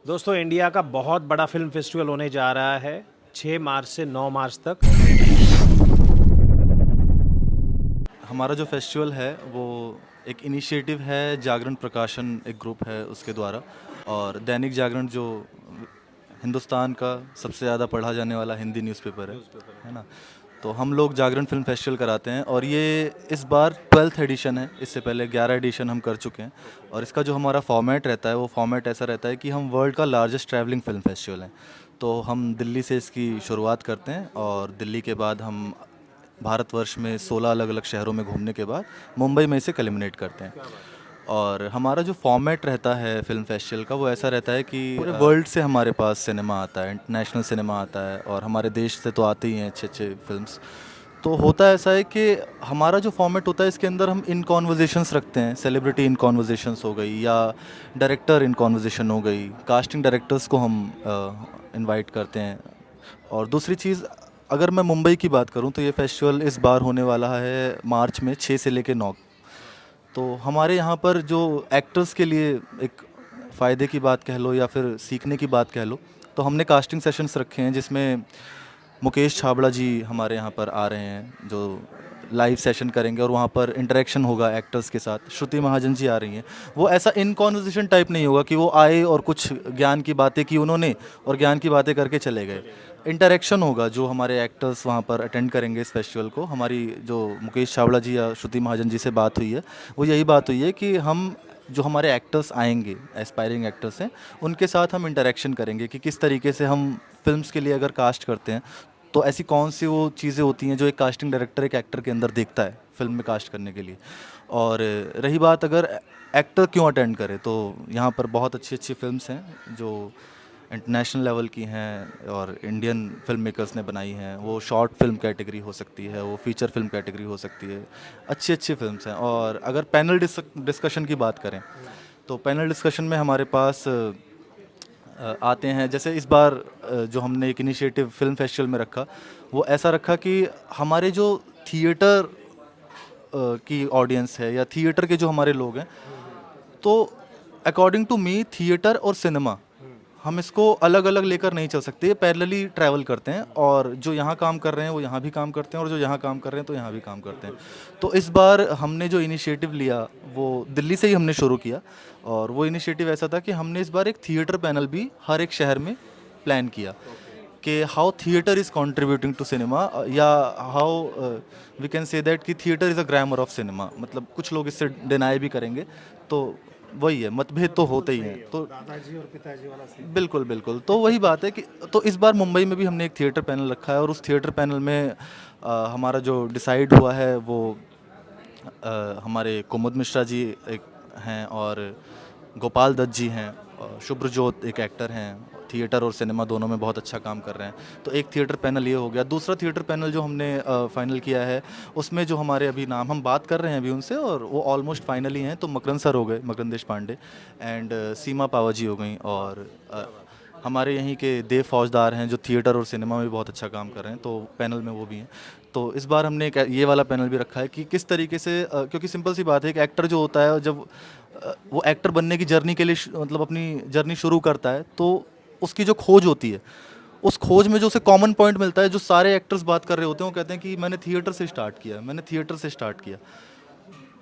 दोस्तों इंडिया का बहुत बड़ा फिल्म फेस्टिवल होने जा रहा है 6 मार्च से 9 मार्च तक। हमारा जो फेस्टिवल है वो एक इनिशिएटिव है, जागरण प्रकाशन एक ग्रुप है उसके द्वारा। और दैनिक जागरण जो हिंदुस्तान का सबसे ज़्यादा पढ़ा जाने वाला हिंदी न्यूज़पेपर है ना। तो हम लोग जागरण फिल्म फेस्टिवल कराते हैं और ये इस बार 12th एडिशन है। इससे पहले 11 एडिशन हम कर चुके हैं। और इसका जो हमारा फॉर्मेट रहता है वो फॉर्मेट ऐसा रहता है कि हम वर्ल्ड का लार्जेस्ट ट्रैवलिंग फिल्म फेस्टिवल हैं। तो हम दिल्ली से इसकी शुरुआत करते हैं और दिल्ली के बाद हम भारतवर्ष में 16 अलग अलग शहरों में घूमने के बाद मुंबई में इसे कलिमिनेट करते हैं। और हमारा जो फॉर्मेट रहता है फिल्म फेस्टिवल का वो ऐसा रहता है कि पूरे वर्ल्ड से हमारे पास सिनेमा आता है, इंटरनेशनल सिनेमा आता है और हमारे देश से तो आते ही हैं अच्छे अच्छे फिल्म्स। तो होता ऐसा है कि हमारा जो फॉर्मेट होता है इसके अंदर हम इन कॉन्वर्जेशंस रखते हैं, सेलिब्रिटी इन कॉन्वर्जेशंस हो गई या डायरेक्टर इन कॉन्वर्जेशन हो गई, कास्टिंग डायरेक्टर्स को हम इनवाइट करते हैं। और दूसरी चीज़, अगर मैं मुंबई की बात करूं तो ये फेस्टिवल इस बार होने वाला है मार्च में 6 से लेकर 9। तो हमारे यहाँ पर जो एक्टर्स के लिए एक फ़ायदे की बात कह लो या फिर सीखने की बात कह लो, तो हमने कास्टिंग सेशंस रखे हैं जिसमें मुकेश छाबड़ा जी हमारे यहाँ पर आ रहे हैं जो लाइव सेशन करेंगे और वहाँ पर इंटरेक्शन होगा एक्टर्स के साथ। श्रुति महाजन जी आ रही हैं। वो ऐसा इन कॉन्वर्जेशन टाइप नहीं होगा कि वो आए और कुछ ज्ञान की बातें की उन्होंने और ज्ञान की बातें करके चले गए। इंटरेक्शन होगा। जो हमारे एक्टर्स वहाँ पर अटेंड करेंगे इस फेस्टिवल को, हमारी जो मुकेश छाबड़ा जी या श्रुति महाजन जी से बात हुई है वो यही बात हुई है कि हम जो हमारे एक्टर्स आएंगे, एस्पायरिंग एक्टर्स हैं, उनके साथ हम इंटरेक्शन करेंगे कि किस तरीके से हम फिल्म्स के लिए अगर कास्ट करते हैं तो ऐसी कौन सी वो चीज़ें होती हैं जो एक कास्टिंग डायरेक्टर एक एक्टर के अंदर देखता है फिल्म में कास्ट करने के लिए। और रही बात अगर एक्टर क्यों अटेंड करे, तो यहाँ पर बहुत अच्छी अच्छी फिल्म्स हैं जो इंटरनेशनल लेवल की हैं और इंडियन फिल्म मेकर्स ने बनाई हैं। वो शॉर्ट फिल्म कैटेगरी हो सकती है, वो फीचर फिल्म कैटेगरी हो सकती है। अच्छी अच्छी फिल्म्स हैं। और अगर पैनल डिस्कशन की बात करें तो पैनल डिस्कशन में हमारे पास आते हैं। जैसे इस बार जो हमने एक इनिशिएटिव फिल्म फेस्टिवल में रखा वो ऐसा रखा कि हमारे जो थिएटर की ऑडियंस है या थिएटर के जो हमारे लोग हैं, तो अकॉर्डिंग टू मी थिएटर और सिनेमा हम इसको अलग अलग लेकर नहीं चल सकते। ये पैरेलली ट्रैवल करते हैं और जो यहाँ काम कर रहे हैं वो यहाँ भी काम करते हैं और जो यहाँ काम कर रहे हैं तो यहाँ भी काम करते हैं। तो इस बार हमने जो इनिशिएटिव लिया वो दिल्ली से ही हमने शुरू किया। और वो इनिशिएटिव ऐसा था कि हमने इस बार एक थिएटर पैनल भी हर एक शहर में प्लान किया कि how theatre is contributing to cinema, या how we can say that कि theatre is a grammar of cinema. मतलब कुछ लोग इससे डिनाई भी करेंगे, तो वही है, मतभेद तो होते ही हैं। तो दादाजी और पिताजी वाला सीन। बिल्कुल बिल्कुल, तो वही बात है कि तो इस बार मुंबई में भी हमने एक थिएटर पैनल रखा है और उस थिएटर पैनल में हमारा जो डिसाइड हुआ है वो हमारे कुमुद मिश्रा जी एक हैं और गोपाल दत्त जी हैं और शुभ्रजोत एक एक्टर हैं। थिएटर और सिनेमा दोनों में बहुत अच्छा काम कर रहे हैं। तो एक थिएटर पैनल ये हो गया। दूसरा थिएटर पैनल जो हमने फाइनल किया है उसमें जो हमारे अभी नाम हम बात कर रहे हैं अभी उनसे और वो ऑलमोस्ट फाइनल ही हैं। तो मकरंद सर हो गए, मकरंद देश पांडे एंड सीमा पावा जी हो गई। और हमारे यहीं के देव फौजदार हैं जो थिएटर और सिनेमा में बहुत अच्छा काम कर रहे हैं, तो पैनल में वो भी हैं। तो इस बार हमने एक ये वाला पैनल भी रखा है कि किस तरीके से क्योंकि सिंपल सी बात है कि एक्टर जो होता है जब वो एक्टर बनने की जर्नी के लिए मतलब अपनी जर्नी शुरू करता है तो उसकी जो खोज होती है, उस खोज में जो उसे कॉमन पॉइंट मिलता है, जो सारे एक्टर्स बात कर रहे होते हैं वो कहते हैं कि मैंने थिएटर से स्टार्ट किया, मैंने थिएटर से स्टार्ट किया।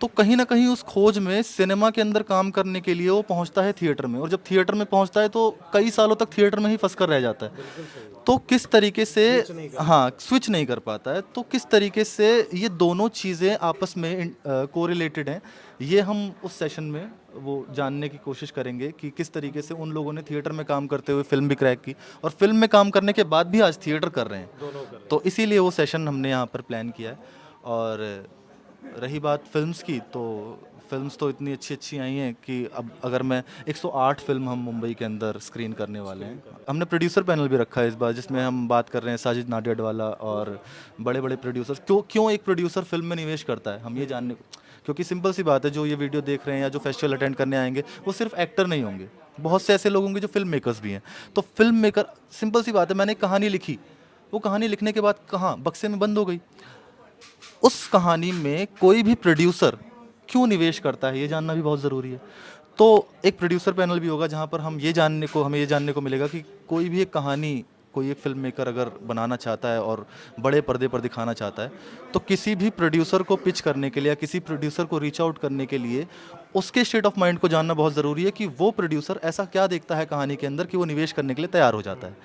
तो कहीं ना कहीं उस खोज में सिनेमा के अंदर काम करने के लिए वो पहुंचता है थिएटर में, और जब थिएटर में पहुंचता है तो कई सालों तक थिएटर में ही फंस कर रह जाता है। तो किस तरीके से, हाँ, स्विच नहीं कर पाता है। तो किस तरीके से ये दोनों चीज़ें आपस में कोरिलेटेड हैं, ये हम उस सेशन में वो जानने की कोशिश करेंगे कि किस तरीके से उन लोगों ने थिएटर में काम करते हुए फिल्म भी क्रैक की और फिल्म में काम करने के बाद भी आज थिएटर कर रहे हैं। तो इसीलिए वो सेशन हमने यहाँ पर प्लान किया है। और रही बात फिल्म्स की, तो फिल्म्स तो इतनी अच्छी अच्छी आई हैं कि अब अगर मैं 108 फिल्म हम मुंबई के अंदर स्क्रीन करने वाले हैं। हमने प्रोड्यूसर पैनल भी रखा है इस बार जिसमें हम बात कर रहे हैं साजिद नाडियाडवाला और बड़े बड़े प्रोड्यूसर। क्यों क्यों एक प्रोड्यूसर फिल्म में निवेश करता है, हम ये जानने को, क्योंकि सिंपल सी बात है, जो ये वीडियो देख रहे हैं या जो फेस्टिवल अटेंड करने आएंगे वो सिर्फ एक्टर नहीं होंगे, बहुत से ऐसे लोग होंगे जो फिल्म मेकर्स भी हैं। तो फिल्म मेकर, सिंपल सी बात है, मैंने एक कहानी लिखी, वो कहानी लिखने के बाद कहाँ बक्से में बंद हो गई। उस कहानी में कोई भी प्रोड्यूसर क्यों निवेश करता है ये जानना भी बहुत ज़रूरी है। तो एक प्रोड्यूसर पैनल भी होगा जहाँ पर हमें ये जानने को मिलेगा कि कोई भी एक कहानी कोई एक फिल्म मेकर अगर बनाना चाहता है और बड़े पर्दे पर दिखाना चाहता है, तो किसी भी प्रोड्यूसर को पिच करने के लिए या किसी प्रोड्यूसर को रीच आउट करने के लिए उसके स्टेट ऑफ माइंड को जानना बहुत ज़रूरी है कि वो प्रोड्यूसर ऐसा क्या देखता है कहानी के अंदर कि वो निवेश करने के लिए तैयार हो जाता है।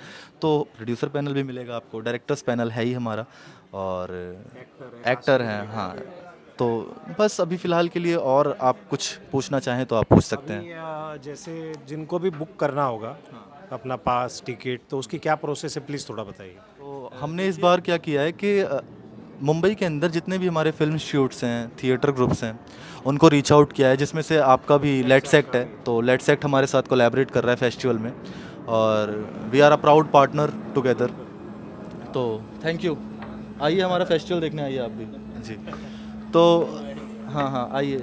तो प्रोड्यूसर पैनल भी मिलेगा आपको, डायरेक्टर्स पैनल है ही हमारा, और एक्टर हैं। हाँ, तो बस अभी फ़िलहाल के लिए, और आप कुछ पूछना चाहें तो आप पूछ सकते हैं। अभी जैसे जिनको भी बुक करना होगा अपना पास टिकट, तो उसकी क्या प्रोसेस है, प्लीज़ थोड़ा बताइए। तो हमने इस बार क्या किया है कि मुंबई के अंदर जितने भी हमारे फिल्म शूट्स हैं, थिएटर ग्रुप्स हैं, उनको रीच आउट किया है, जिसमें से आपका भी लेट्स एक्ट है। तो लेट्स एक्ट हमारे साथ कोलैबोरेट कर रहा है फेस्टिवल में, और we are a proud partner together. तो थैंक यू, आइए हमारा फेस्टिवल देखने आइए आप भी जी। तो हाँ हाँ आइए,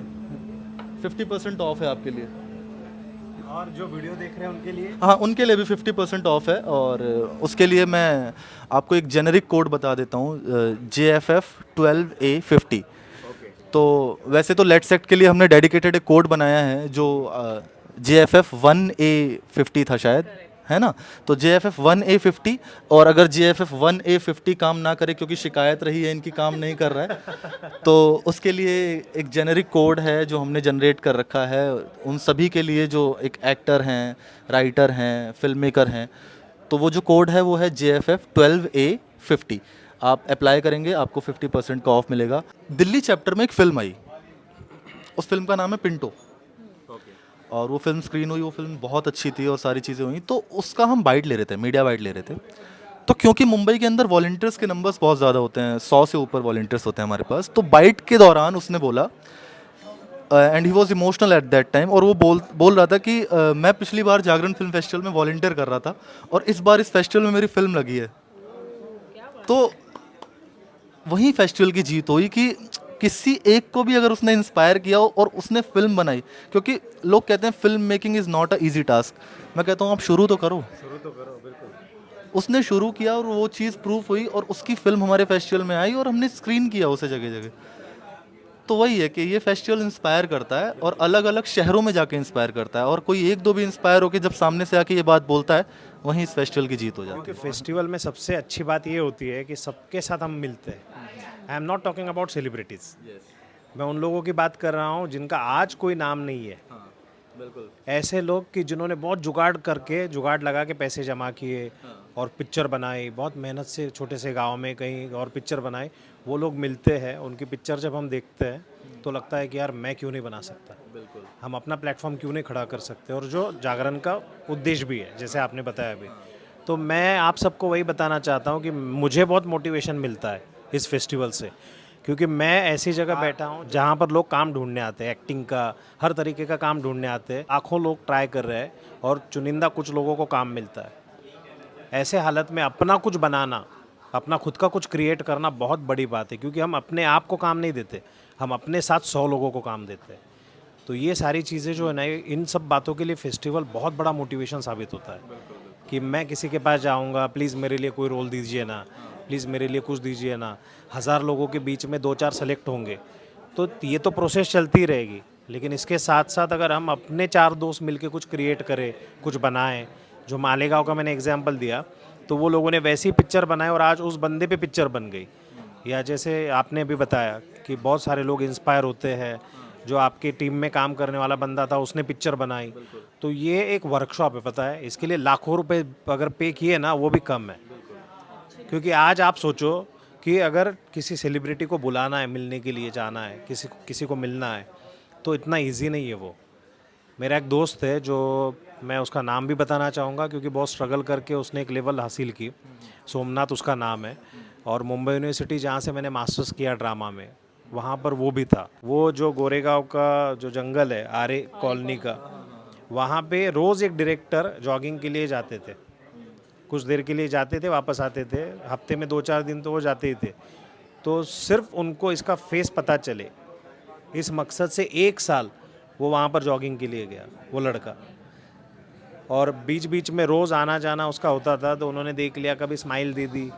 50% ऑफ है आपके लिए। और जो वीडियो देख रहे हैं उनके लिए हाँ, उनके लिए भी 50% ऑफ है, और उसके लिए मैं आपको एक जेनरिक कोड बता देता हूँ, JFF12A50। तो वैसे तो लेट्स एक्ट के लिए हमने डेडिकेटेड एक कोड बनाया है जो JFF1A50 था शायद, है ना। तो JFF1A50, और अगर JFF1A50 काम ना करे क्योंकि शिकायत रही है इनकी काम नहीं कर रहा है, तो उसके लिए एक जेनरिक कोड है जो हमने जनरेट कर रखा है उन सभी के लिए जो एक एक्टर हैं, राइटर हैं, फिल्म मेकर हैं। तो वो जो कोड है वो है JFF12A50। आप अप्लाई करेंगे, आपको 50% का ऑफ मिलेगा। दिल्ली चैप्टर में एक फ़िल्म आई, उस फिल्म का नाम है पिंटो, और वो फिल्म स्क्रीन हुई, वो फिल्म बहुत अच्छी थी और सारी चीज़ें हुई, तो उसका हम बाइट ले रहे थे, मीडिया बाइट ले रहे थे। तो क्योंकि मुंबई के अंदर वॉलंटियर्स के नंबर्स बहुत ज़्यादा होते हैं, 100 से ऊपर वॉलंटियर्स होते हैं हमारे पास, तो बाइट के दौरान उसने बोला, and he was emotional at that time, और वो बोल रहा था कि मैं पिछली बार जागरण फिल्म फेस्टिवल में वॉलंटियर कर रहा था और इस बार इस फेस्टिवल में मेरी फिल्म लगी है। तो वही फेस्टिवल की जीत हुई कि किसी एक को भी अगर उसने इंस्पायर किया हो और उसने फिल्म बनाई, क्योंकि लोग कहते हैं film making is not a easy task. मैं कहता हूँ आप शुरू तो करो। बिल्कुल। उसने शुरू किया और वो चीज़ प्रूफ हुई, और उसकी फिल्म हमारे फेस्टिवल में आई और हमने स्क्रीन किया उसे जगह जगह। तो वही है कि ये फेस्टिवल इंस्पायर करता है और अलग अलग शहरों में जाके इंस्पायर करता है, और कोई एक दो भी इंस्पायर होकर जब सामने से आके ये बात बोलता है, वहीं इस फेस्टिवल की जीत हो जाती क्योंकि है। फेस्टिवल में सबसे अच्छी बात ये होती है कि सबके साथ हम मिलते हैं। I am not talking about celebrities, मैं उन लोगों की बात कर रहा हूँ जिनका आज कोई नाम नहीं है। बिल्कुल। ऐसे लोग कि जिन्होंने बहुत जुगाड़ लगा के पैसे जमा किए और पिक्चर बनाई, बहुत मेहनत से छोटे से गांव में कहीं और पिक्चर बनाई, वो लोग मिलते हैं, उनकी पिक्चर जब हम देखते हैं तो लगता है कि यार मैं क्यों नहीं बना सकता, बिल्कुल। हम अपना प्लेटफॉर्म क्यों नहीं खड़ा कर सकते, और जो जागरण का उद्देश्य भी है जैसे आपने बताया अभी। तो मैं आप सबको वही बताना चाहता हूँ कि मुझे बहुत मोटिवेशन मिलता है इस फेस्टिवल से, क्योंकि मैं ऐसी जगह बैठा हूँ जहाँ पर लोग काम ढूंढने आते हैं, एक्टिंग का हर तरीके का काम ढूंढने आते हैं, लाखों लोग ट्राई कर रहे हैं और चुनिंदा कुछ लोगों को काम मिलता है। ऐसे हालत में अपना कुछ बनाना, अपना खुद का कुछ क्रिएट करना बहुत बड़ी बात है, क्योंकि हम अपने आप को काम नहीं देते, हम अपने साथ 100 लोगों को काम देते हैं। तो ये सारी चीज़ें जो है ना, इन सब बातों के लिए फेस्टिवल बहुत बड़ा मोटिवेशन साबित होता है कि मैं किसी के पास जाऊंगा, प्लीज़ मेरे लिए कोई रोल दीजिए ना, प्लीज़ मेरे लिए कुछ दीजिए ना, 1000 लोगों के बीच में 2-4 सेलेक्ट होंगे, तो ये तो प्रोसेस चलती रहेगी। लेकिन इसके साथ साथ अगर हम अपने 4 दोस्त मिलके कुछ क्रिएट करें, कुछ बनाएं, जो मालेगांव का मैंने एग्जांपल दिया, तो वो लोगों ने वैसी पिक्चर बनाए और आज उस बंदे पे पिक्चर बन गई। या जैसे आपने भी बताया कि बहुत सारे लोग इंस्पायर होते हैं, जो आपकी टीम में काम करने वाला बंदा था उसने पिक्चर बनाई, तो ये एक वर्कशॉप है, पता है, इसके लिए लाखों रुपए अगर पे किए ना वो भी कम है। क्योंकि आज आप सोचो कि अगर किसी सेलिब्रिटी को बुलाना है, मिलने के लिए जाना है, किसी को मिलना है, तो इतना इजी नहीं है वो। मेरा एक दोस्त है जो, मैं उसका नाम भी बताना चाहूँगा क्योंकि बहुत स्ट्रगल करके उसने एक लेवल हासिल की, सोमनाथ उसका नाम है, और मुंबई यूनिवर्सिटी जहाँ से मैंने मास्टर्स किया ड्रामा में, वहाँ पर वो भी था। वो जो गोरेगांव का जो जंगल है, आरे कॉलोनी का, वहाँ पे रोज़ एक डायरेक्टर जॉगिंग के लिए जाते थे, कुछ देर के लिए जाते थे, वापस आते थे, हफ्ते में 2-4 दिन तो वो जाते ही थे। तो सिर्फ उनको इसका फेस पता चले, इस मकसद से 1 साल वो वहाँ पर जॉगिंग के लिए गया, वो लड़का, और बीच बीच में रोज़ आना जाना उसका होता था, तो उन्होंने देख लिया, कभी स्माइल दे दी,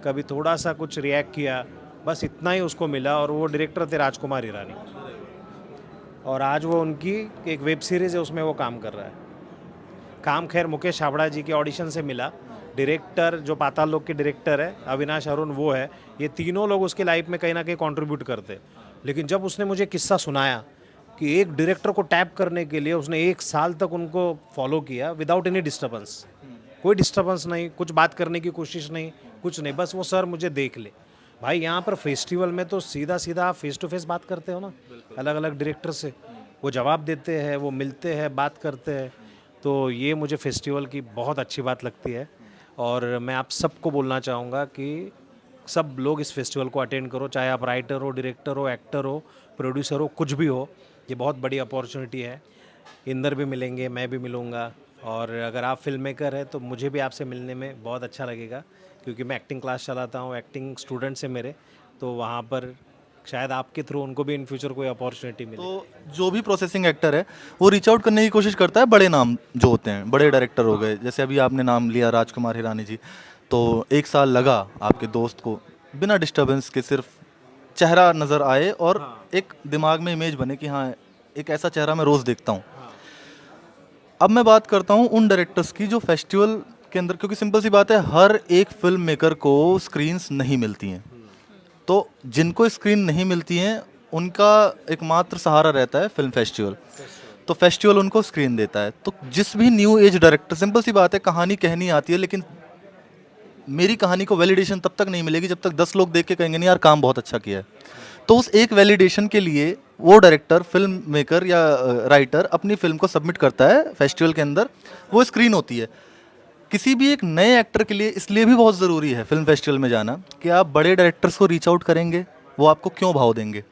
कभी थोड़ा सा कुछ रिएक्ट किया, बस इतना ही उसको मिला, और वो डायरेक्टर थे राजकुमार हिरानी। और आज वो उनकी एक वेब सीरीज़ है, उसमें वो काम कर रहा है। काम खैर मुकेश छाबड़ा जी के ऑडिशन से मिला। डायरेक्टर जो पाताल लोक के डायरेक्टर है अविनाश अरुण वो है। ये तीनों लोग उसके लाइफ में कहीं ना कहीं कंट्रीब्यूट करते। लेकिन जब उसने मुझे किस्सा सुनाया कि एक डायरेक्टर को टैप करने के लिए उसने 1 साल तक उनको फॉलो किया विदाउट एनी डिस्टर्बेंस, कोई डिस्टर्बेंस नहीं, कुछ बात करने की कोशिश नहीं, कुछ नहीं, बस वो सर मुझे देख ले। भाई यहाँ पर फेस्टिवल में तो सीधा सीधा आप फेस टू फेस बात करते हो ना अलग अलग डायरेक्टर से, वो जवाब देते हैं, वो मिलते हैं, बात करते हैं। तो ये मुझे फेस्टिवल की बहुत अच्छी बात लगती है। और मैं आप सबको बोलना चाहूँगा कि सब लोग इस फेस्टिवल को अटेंड करो, चाहे आप राइटर हो, डायरेक्टर हो, एक्टर हो, प्रोड्यूसर हो, कुछ भी हो। ये बहुत बड़ी अपॉर्चुनिटी है। इंदर भी मिलेंगे, मैं भी मिलूँगा। और अगर आप फिल्म मेकर हैं तो मुझे भी आपसे मिलने में बहुत अच्छा लगेगा, क्योंकि मैं एक्टिंग क्लास चलाता हूँ, एक्टिंग स्टूडेंट्स हैं मेरे। तो वहाँ पर शायद आपके थ्रू उनको भी इन फ्यूचर कोई अपॉर्चुनिटी मिले। तो जो भी प्रोसेसिंग एक्टर है वो रीच आउट करने की कोशिश करता है, बड़े नाम जो होते हैं, बड़े डायरेक्टर हो गए, जैसे अभी आपने नाम लिया राजकुमार हिरानी जी। तो 1 साल लगा आपके दोस्त को बिना डिस्टरबेंस के, सिर्फ चेहरा नज़र आए और एक दिमाग में इमेज बने कि हाँ एक ऐसा चेहरा मैं रोज़ देखता हूँ। अब मैं बात करता हूँ उन डायरेक्टर्स की जो फेस्टिवल के अंदर, क्योंकि सिंपल सी बात है हर एक फिल्म मेकर को स्क्रीन्स नहीं मिलती हैं। तो जिनको स्क्रीन नहीं मिलती हैं उनका एकमात्र सहारा रहता है फिल्म फेस्टिवल। तो फेस्टिवल उनको स्क्रीन देता है। तो जिस भी न्यू एज डायरेक्टर, सिंपल सी बात है कहानी कहनी आती है, लेकिन मेरी कहानी को वैलिडेशन तब तक नहीं मिलेगी जब तक 10 लोग देख के कहेंगे नहीं यार काम बहुत अच्छा किया है। तो उस एक वैलिडेशन के लिए वो डायरेक्टर, फिल्म मेकर या राइटर अपनी फिल्म को सबमिट करता है फेस्टिवल के अंदर, वो स्क्रीन होती है। किसी भी एक नए एक्टर के लिए इसलिए भी बहुत ज़रूरी है फिल्म फेस्टिवल में जाना कि आप बड़े डायरेक्टर्स को रीच आउट करेंगे, वो आपको क्यों भाव देंगे।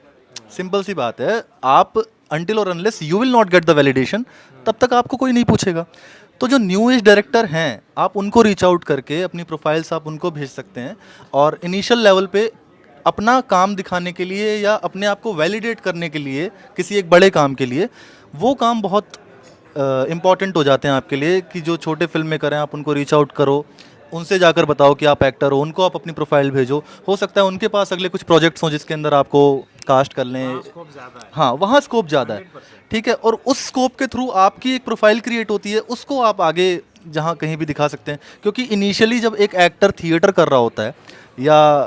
सिंपल सी बात है, आप अनटिल और unless you will not get the validation, तब तक आपको कोई नहीं पूछेगा। तो जो न्यू एज डायरेक्टर हैं आप उनको रीच आउट करके अपनी प्रोफाइल्स आप उनको भेज सकते हैं, और इनिशियल लेवल पे अपना काम दिखाने के लिए या अपने आप को वैलिडेट करने के लिए किसी एक बड़े काम के लिए, वो काम बहुत इम्पॉर्टेंट हो जाते हैं आपके लिए। कि जो छोटे फिल्म मेकर हैं आप उनको रीच आउट करो, उनसे जाकर बताओ कि आप एक्टर हो, उनको आप अपनी प्रोफाइल भेजो। हो सकता है उनके पास अगले कुछ प्रोजेक्ट्स हों जिसके अंदर आपको कास्ट कर लें। हाँ, वहाँ स्कोप ज़्यादा है, ठीक है। और उस स्कोप के थ्रू आपकी एक प्रोफाइल क्रिएट होती है, उसको आप आगे जहाँ कहीं भी दिखा सकते हैं। क्योंकि इनिशियली जब एक एक्टर थिएटर कर रहा होता है या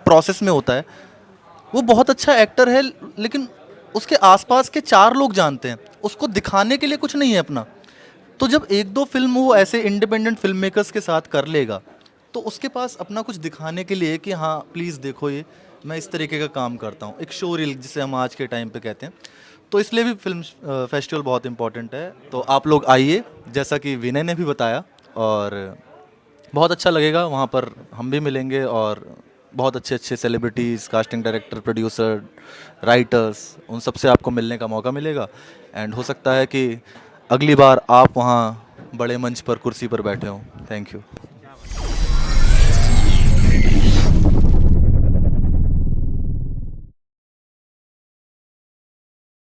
प्रोसेस में होता है, वो बहुत अच्छा एक्टर है, लेकिन उसके आसपास के 4 लोग जानते हैं, उसको दिखाने के लिए कुछ नहीं है अपना। तो जब 1-2 फिल्म वो ऐसे इंडिपेंडेंट फिल्म मेकर्स के साथ कर लेगा, तो उसके पास अपना कुछ दिखाने के लिए कि हाँ प्लीज़ देखो ये मैं इस तरीके का काम करता हूँ, एक शो रील जिसे हम आज के टाइम पे कहते हैं। तो इसलिए भी फिल्म फेस्टिवल बहुत इंपॉर्टेंट है। तो आप लोग आइए, जैसा कि विनय ने भी बताया, और बहुत अच्छा लगेगा। वहाँ पर हम भी मिलेंगे और बहुत अच्छे अच्छे celebrities, casting director, producer, writers, उन सब से आपको मिलने का मौका मिलेगा। एंड हो सकता है कि अगली बार आप वहाँ बड़े मंच पर कुर्सी पर बैठे हों। Thank you.